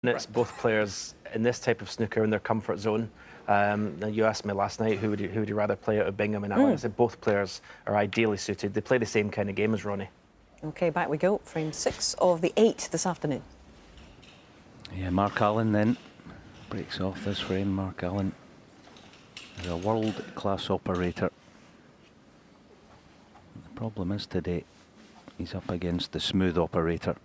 It's both players in this type of snooker in their comfort zone. You asked me last night who would you rather play out of Bingham and Allen. I said both players are ideally suited. They play the same kind of game as Ronnie. OK, back we go. Frame 6 of the 8 this afternoon. Yeah, Mark Allen then breaks off this frame. Mark Allen is a world-class operator. The problem is today he's up against the smooth operator.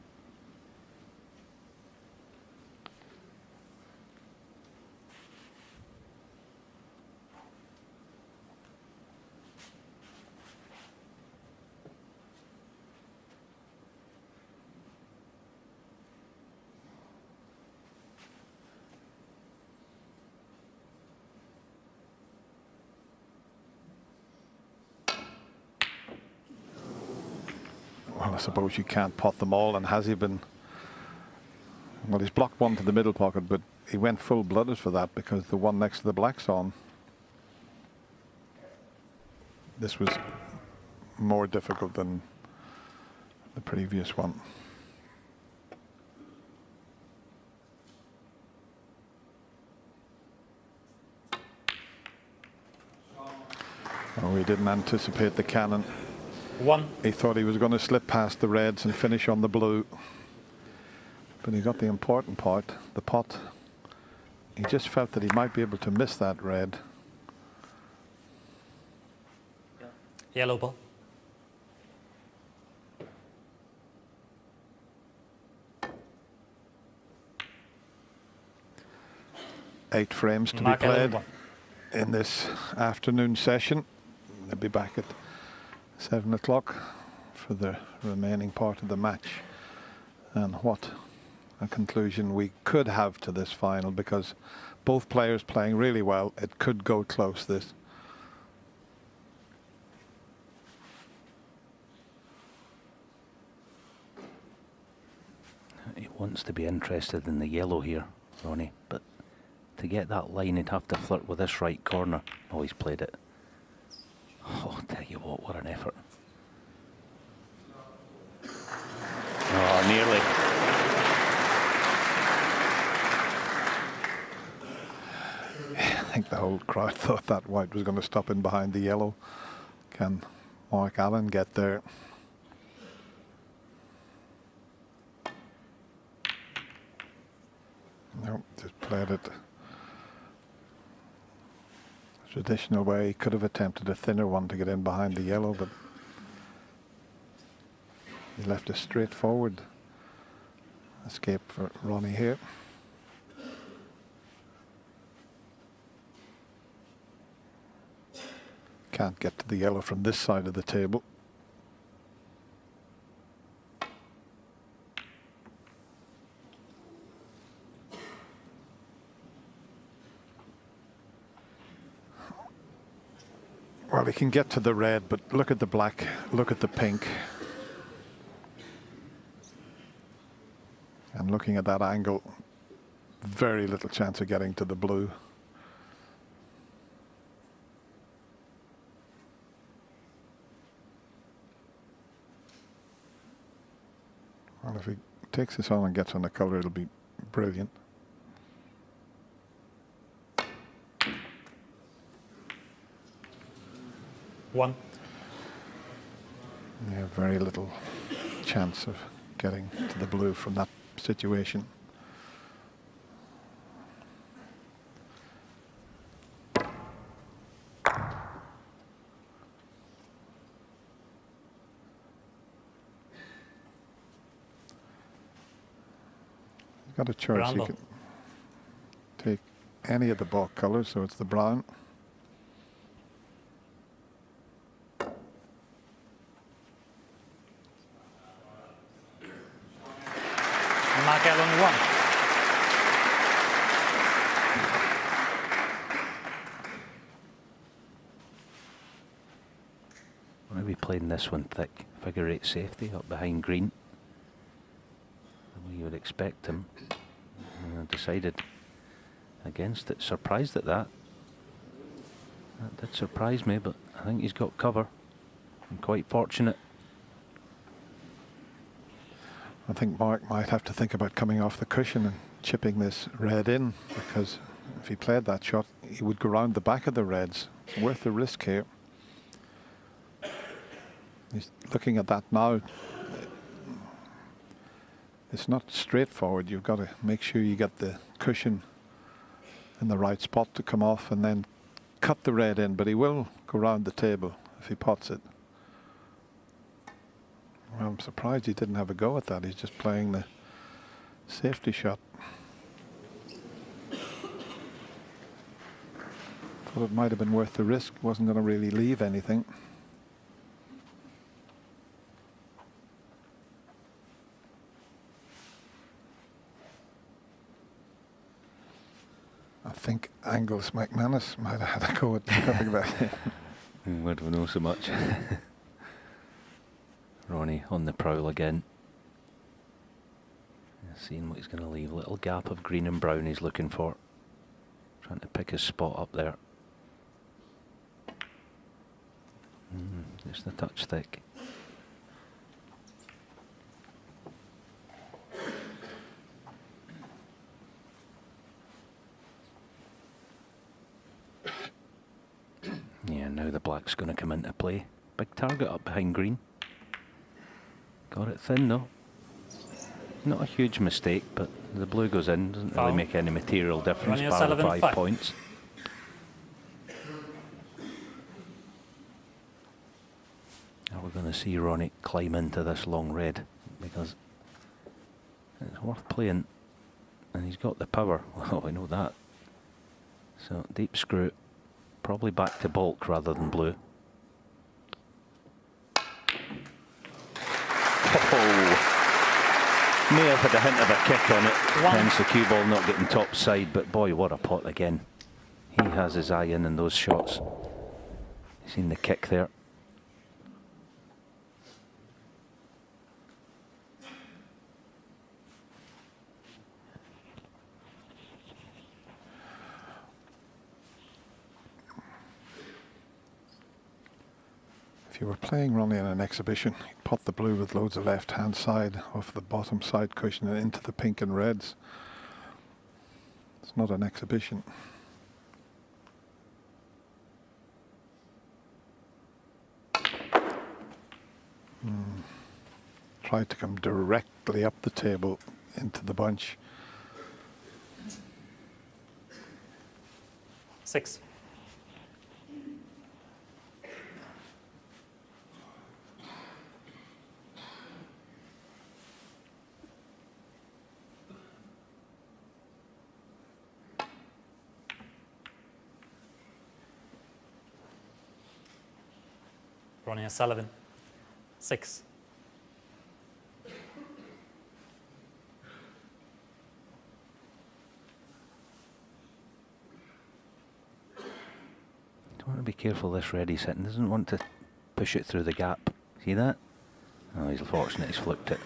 Well, I suppose you can't pot them all, and has he been? Well, he's blocked one to the middle pocket, but he went full-blooded for that because the one next to the black's on. This was more difficult than the previous one. Oh, he didn't anticipate the cannon. He thought he was going to slip past the reds and finish on the blue. But he got the important part, the pot. He just felt that he might be able to miss that red. Yellow ball. Eight frames to be played in this afternoon session. They'll be back at 7 o'clock for the remaining part of the match. And what a conclusion we could have to this final, because both players playing really well. It could go close, this. He wants to be interested in the yellow here, Ronnie, but to get that line he'd have to flirt with this right corner. Oh, he's played it. Oh, tell you what an effort. Oh, nearly. I think the whole crowd thought that white was going to stop in behind the yellow. Can Mark Allen get there? No, just played it traditional way. He could have attempted a thinner one to get in behind the yellow, but he left a straightforward escape for Ronnie here. Can't get to the yellow from this side of the table. Well, he can get to the red, but look at the black, look at the pink. And looking at that angle, very little chance of getting to the blue. Well, if he takes this on and gets on the color, it'll be brilliant. One. Yeah, very little chance of getting to the blue from that situation. He's got a choice. He can take any of the balk colors, so it's the brown. Mark Allen won. Maybe playing this one thick, figure eight safety up behind green. The way you would expect him. And I decided against it. Surprised at that. That did surprise me, but I think he's got cover. I'm quite fortunate. I think Mark might have to think about coming off the cushion and chipping this red in, because if he played that shot, he would go round the back of the reds. Worth the risk here. He's looking at that now. It's not straightforward. You've got to make sure you get the cushion in the right spot to come off and then cut the red in, but he will go round the table if he pots it. Well, I'm surprised he didn't have a go at that. He's just playing the safety shot. Thought it might have been worth the risk. Wasn't going to really leave anything. I think Angus McManus might have had a go at having that. Would we know so much? Ronnie on the prowl again. Seeing what he's going to leave. Little gap of green and brown he's looking for. Trying to pick his spot up there. Just a touch thick. Yeah, now the black's going to come into play. Big target up behind green. Got it thin though. Not a huge mistake, but the blue goes in. Doesn't really make any material difference. Ronnie Bar O'Sullivan, 5 points. Are we going to see Ronnie climb into this long red? Because it's worth playing. And he's got the power. Well, we know that. So deep screw. Probably back to bulk rather than blue. Oh, may have had a hint of a kick on it, hence the cue ball not getting top side, but boy, what a pot again. He has his eye in those shots. Seen the kick there. If you were playing Ronnie in an exhibition, you'd pot the blue with loads of left-hand side off the bottom side cushion and into the pink and reds. It's not an exhibition. Tried to come directly up the table into the bunch. 6. Ronnie O'Sullivan, 6. You want to be careful this red he's hitting. Doesn't want to push it through the gap. See that? Oh, he's fortunate he's flipped it.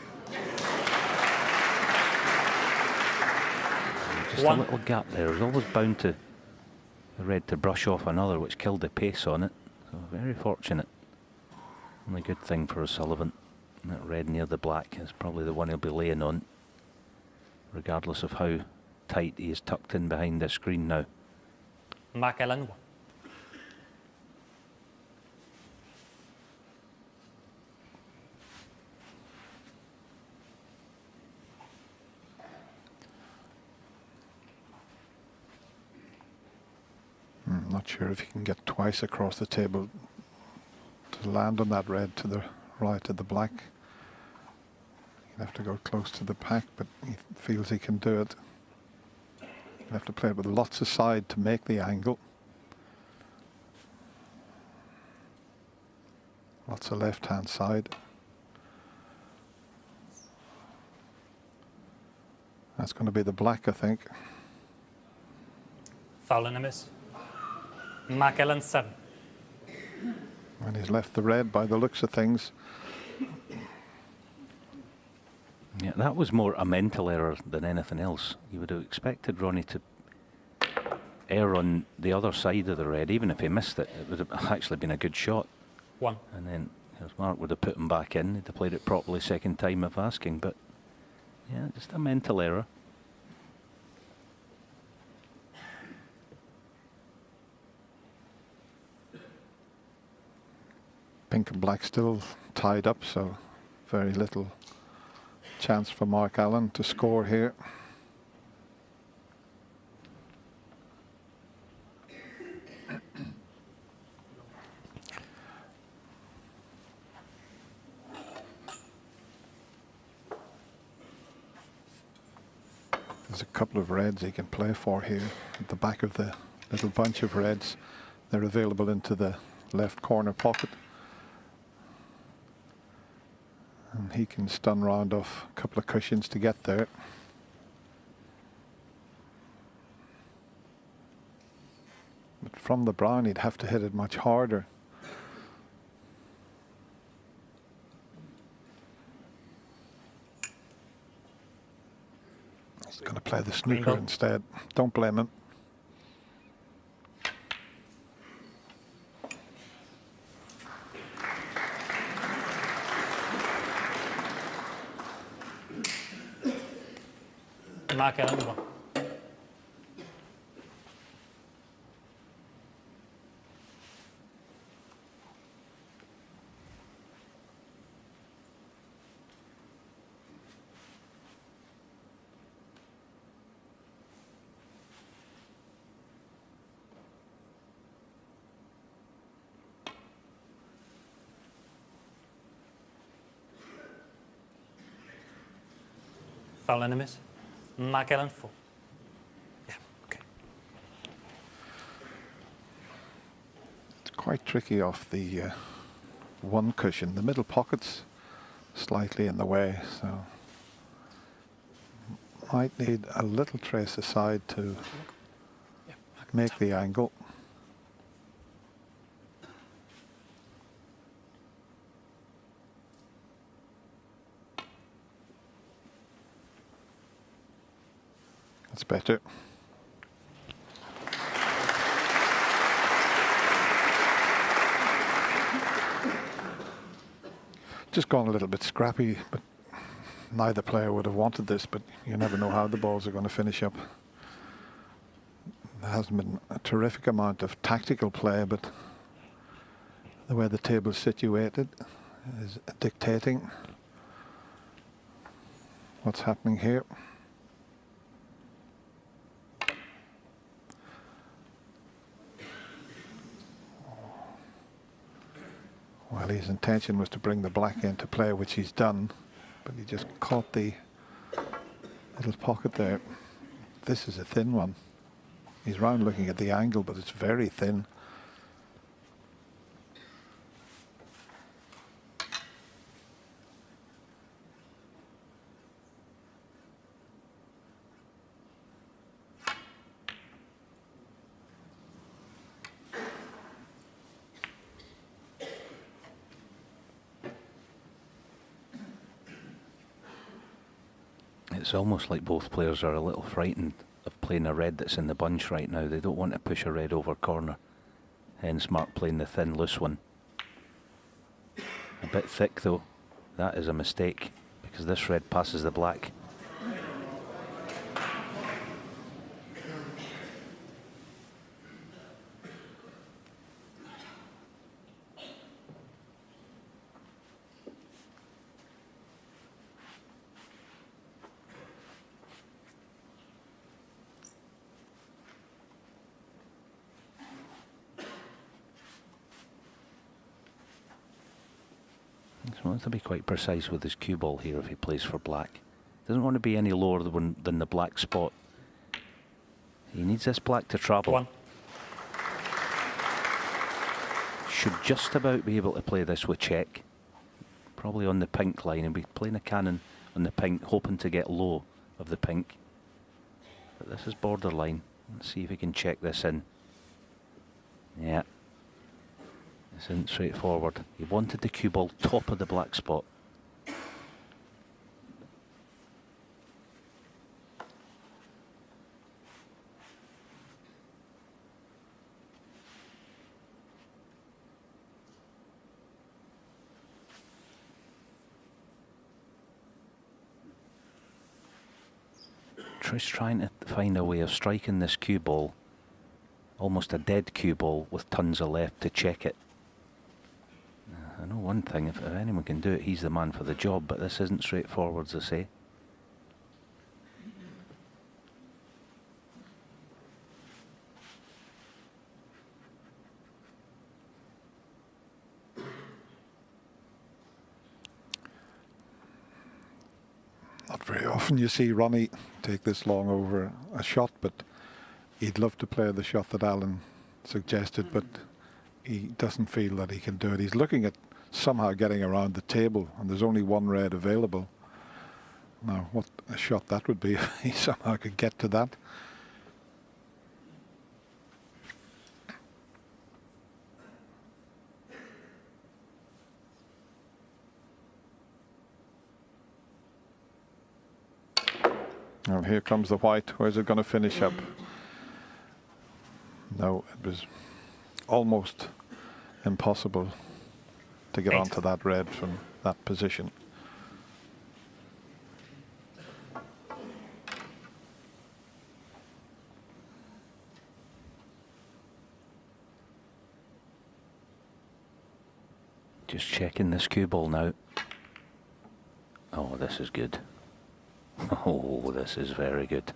Just a little gap there. There's always bound to the red to brush off another, which killed the pace on it. So very fortunate. Only good thing for O'Sullivan. That red near the black is probably the one he'll be laying on, regardless of how tight he is tucked in behind the screen now. Mark Allen, 1. Not sure if you can get twice across the table to land on that red to the right of the black. You'll have to go close to the pack, but he feels he can do it. You'll have to play it with lots of side to make the angle. Lots of left-hand side. That's going to be the black, I think. Foul and a miss. Mark Allen, 7. And he's left the red by the looks of things. Yeah, that was more a mental error than anything else. You would have expected Ronnie to err on the other side of the red. Even if he missed it, it would have actually been a good shot. 1. And then Mark would have put him back in. He'd have played it properly second time if asking. But yeah, just a mental error. Pink and black still tied up, so very little chance for Mark Allen to score here. There's a couple of reds he can play for here. At the back of the little bunch of reds, they're available into the left corner pocket. And he can stun round off a couple of cushions to get there. But from the brown, he'd have to hit it much harder. He's going to play the snooker instead. Don't blame him. Mark Allen 1. Foul enemies. Mark Allen 4. Yeah, okay. It's quite tricky off the one cushion. The middle pocket's slightly in the way, so might need a little trace aside to make the angle. That's better. Just gone a little bit scrappy, but neither player would have wanted this, but you never know how the balls are going to finish up. There hasn't been a terrific amount of tactical play, but the way the table's situated is dictating what's happening here. Well, his intention was to bring the black into play, which he's done, but he just caught the little pocket there. This is a thin one. He's round looking at the angle, but it's very thin. It's almost like both players are a little frightened of playing a red that's in the bunch right now. They don't want to push a red over corner. Hence Mark playing the thin, loose one. A bit thick though. That is a mistake because this red passes the black. He wants to be quite precise with his cue ball here if he plays for black. Doesn't want to be any lower than the black spot. He needs this black to travel. 1. Should just about be able to play this with check. Probably on the pink line and be playing a cannon on the pink, hoping to get low of the pink. But this is borderline. Let's see if he can check this in. Yeah. This isn't straightforward. He wanted the cue ball top of the black spot. Trish trying to find a way of striking this cue ball, almost a dead cue ball with tons of left to check it. I know one thing, if anyone can do it, he's the man for the job, but this isn't straightforward, as I say. Not very often you see Ronnie take this long over a shot, but he'd love to play the shot that Alan suggested, but he doesn't feel that he can do it. He's looking at somehow getting around the table, and there's only one red available. Now, what a shot that would be if he somehow could get to that. And here comes the white. Where's it going to finish up? No, it was almost impossible to get onto that red from that position. Just checking this cue ball now. Oh, this is good. Oh, this is very good.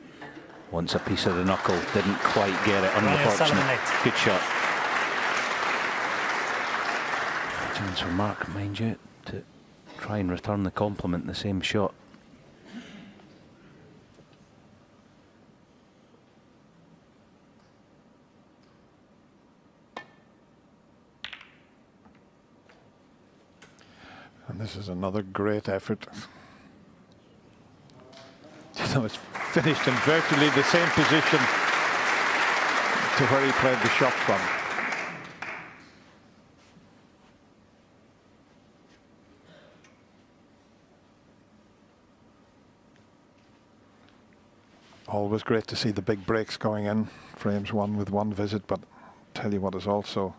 Once a piece of the knuckle, didn't quite get it. Unfortunate. Good shot. Chance for Mark, mind you, to try and return the compliment in the same shot. And this is another great effort. So it's finished in virtually the same position to where he played the shot from. Always great to see the big breaks going in. Frames won with one visit, but tell you what is also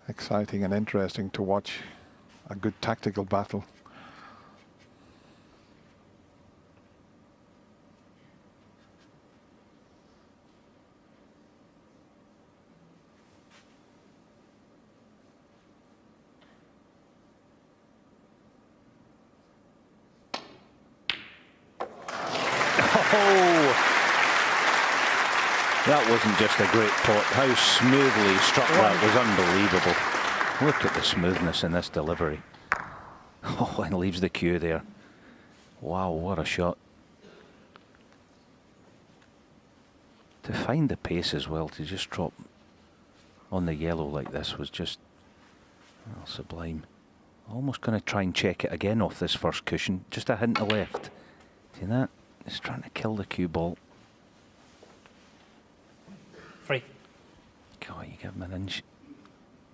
exciting and interesting to watch, a good tactical battle. That wasn't just a great pot. How smoothly he struck that was unbelievable. Look at the smoothness in this delivery. Oh, and leaves the cue there. Wow, what a shot. To find the pace as well, to just drop on the yellow like this was just sublime. Almost going to try and check it again off this first cushion. Just a hint to left. See that? It's trying to kill the cue ball. Free. God, you give him an inch.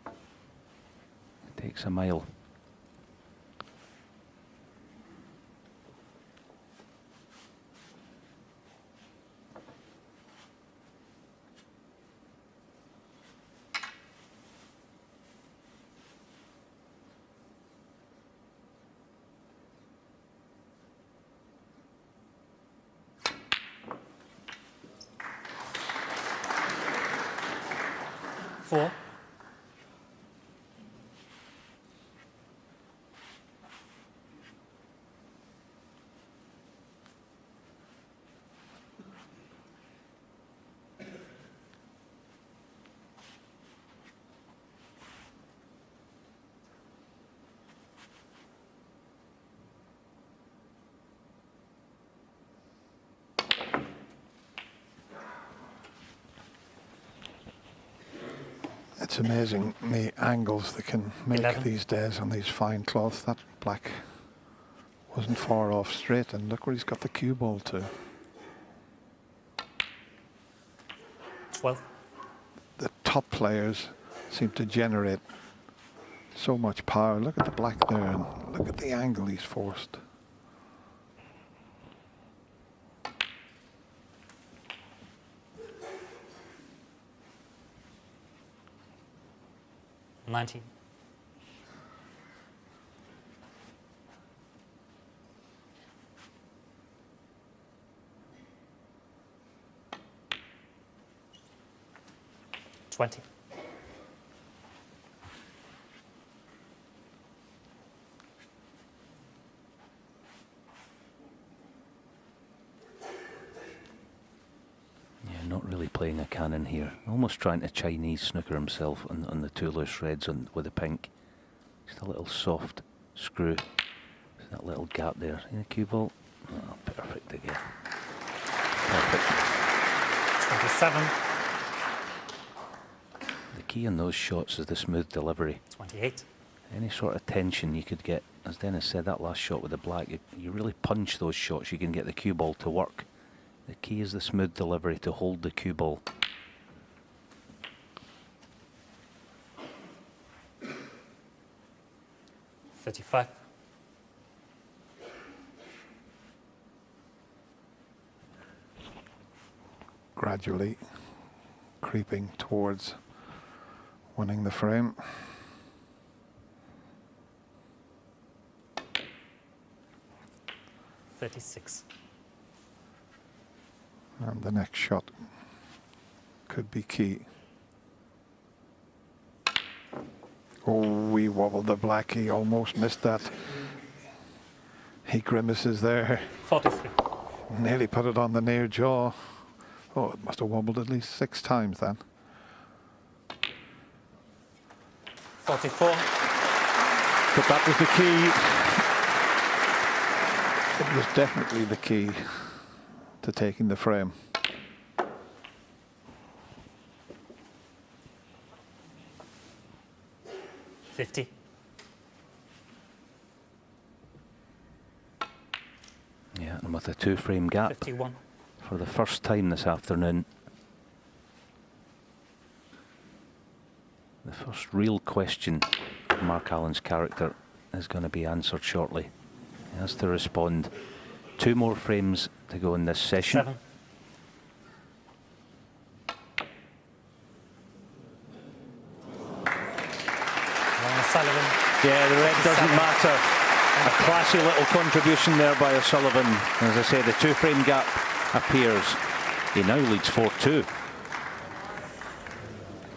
It takes a mile. Four. It's amazing the angles they can make 11. these days on these fine cloths. That black wasn't far off straight, and look where he's got the cue ball to. 12. The top players seem to generate so much power. Look at the black there, and look at the angle he's forced. $19. $20. not really playing a cannon here. Almost trying to Chinese snooker himself on the 2 loose reds with the pink. Just a little soft screw. That little gap there in the cue ball. Oh, perfect again. Perfect. 27. The key in those shots is the smooth delivery. 28. Any sort of tension you could get, as Dennis said, that last shot with the black, you really punch those shots, you can get the cue ball to work. The key is the smooth delivery to hold the cue ball. $35. Gradually creeping towards winning the frame. $36. And the next shot could be key. Oh, we wobbled the black. He almost missed that. He grimaces there. 43. Nearly put it on the near jaw. Oh, it must have wobbled at least 6 times then. 44. But that was the key. It was definitely the key to taking the frame. $50. Yeah, and with a 2-frame gap 51. for the first time this afternoon. The first real question of Mark Allen's character is going to be answered shortly. He has to respond. 2 more frames to go in this session. 7. O'Sullivan. Yeah, the red doesn't matter. A classy little contribution there by O'Sullivan. As I say, the 2-frame gap appears. He now leads 4-2.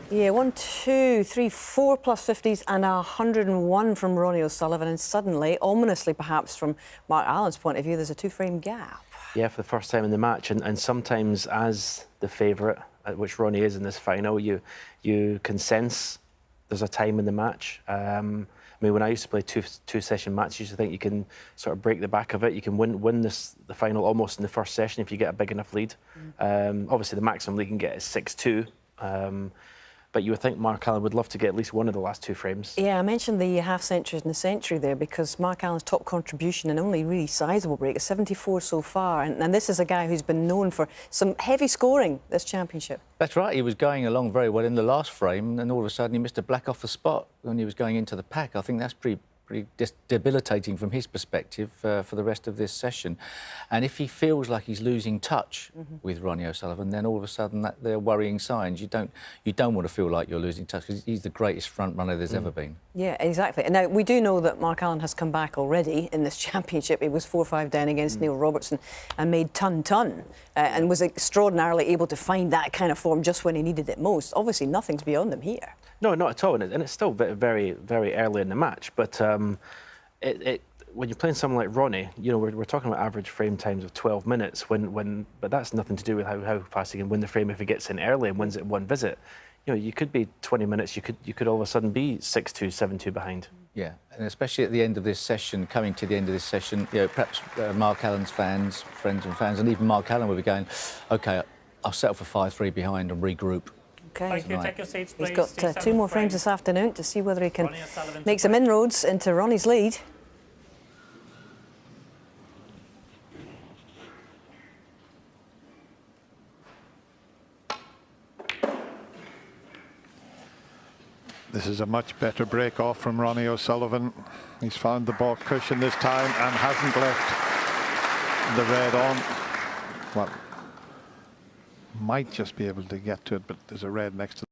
Yeah, 1, 2, 3, 4 plus 50s and 101 from Ronnie O'Sullivan. And suddenly, ominously perhaps from Mark Allen's point of view, there's a 2-frame gap. Yeah, for the first time in the match. And sometimes as the favourite, which Ronnie is in this final, you can sense there's a time in the match. I mean, when I used to play two-session matches, I used to think you can sort of break the back of it. You can win the final almost in the first session if you get a big enough lead. Obviously, the maximum lead can get is 6-2. But you would think Mark Allen would love to get at least one of the last 2 frames. Yeah, I mentioned the half-century and the century there because Mark Allen's top contribution and only really sizable break is 74 so far. And this is a guy who's been known for some heavy scoring this championship. That's right. He was going along very well in the last frame, and all of a sudden he missed a black off the spot when he was going into the pack. I think that's pretty debilitating from his perspective for the rest of this session. And if he feels like he's losing touch with Ronnie O'Sullivan, then all of a sudden they're worrying signs. You don't want to feel like you're losing touch because he's the greatest front runner there's ever been. Yeah, exactly. And now we do know that Mark Allen has come back already in this championship. He was 4-5 down against Neil Robertson and made ton and was extraordinarily able to find that kind of form just when he needed it most. Obviously, nothing's beyond him here. No, not at all, and it's still very, very early in the match. But when you're playing someone like Ronnie, you know, we're talking about average frame times of 12 minutes. But that's nothing to do with how fast he can win the frame if he gets in early and wins it in one visit. You know, you could be 20 minutes. You could all of a sudden be 6-2, 7-2 behind. Yeah, and especially at the end of this session, coming to the end of this session, you know, perhaps Mark Allen's friends and fans, and even Mark Allen will be going, OK, I'll settle for 5-3 behind and regroup. Okay. Thank you. Take your seats, please. He's got 2 more frames this afternoon to see whether he can Ronnie O'Sullivan make some inroads into Ronnie's lead. This is a much better break off from Ronnie O'Sullivan. He's found the ball cushion this time and hasn't left the red on. Well, might just be able to get to it, but there's a red next to